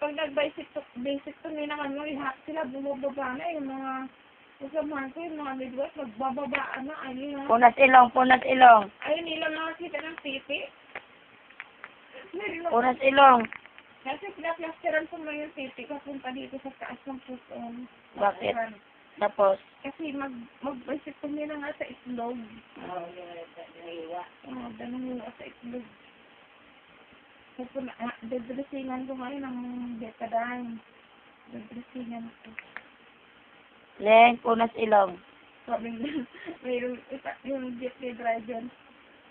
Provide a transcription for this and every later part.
Pag nag-basic to naman mo, lahat sila bumababa na yung mga kasamahan ko, yung mga midwife, nagbababaan na, ayun na. Punas ilong. Ayun nila makakita ng titi. Punas ilong. Kasi pinaplasteran ko mo yung titi kapunta dito sa taas ng puson. Bakit? Tapos, Kasi mag-basic to na nga sa itlog. Ganun yung sa itlog. Kasi dedresingan ko ngayon ng betadine. Dedresingan ko. Len, punas ilong. Sabi niya, mayroong isa, yung jeepney driver.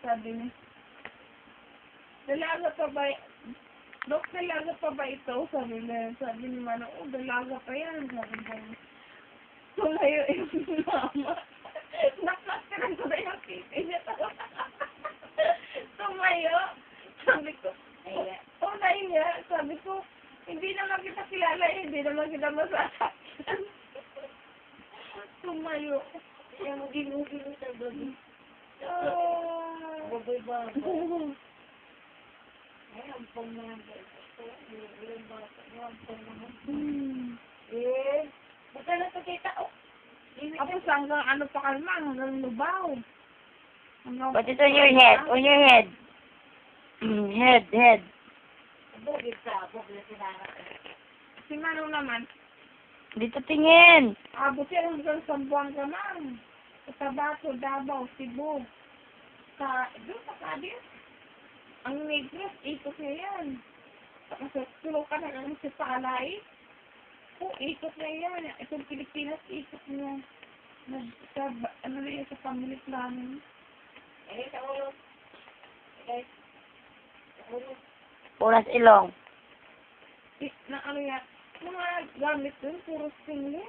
Sabi niya, dalaga pa ba, Dok, dalaga pa ba ito? Sabi ni Manong, oh, dalaga pa yan. Sabi niya, tumayo yung mama. Naklastiran ko na yung titi niya. Tumayo. Sabi ko, oh, naiya. Sabi ko, hindi naman kita kilala, hindi naman kita masasakyan. Tumayo. Yung ginugi sa gabi. Baboy. Ay, ang pong naman. Baka na ito kita, oh. Tapos hanggang ano pa kalma, hanggang lubaw. Put it on your head. On your head. Head. Si Manong naman, Dito tingin. abot siya hanggang Sambuang ka man. Sa Tabaco, Davao, Cebu. Doon sa Cadiz. Ang Negros, ikot niya yan. Kasi tulog ka na lang sa Palay. Ikot na yan. Itong Pilipinas, ikot niya. Ano na yun, sa family planning. Sa ulo. Punas ilong. Na ano yan, mga gamit dun, puro singlet.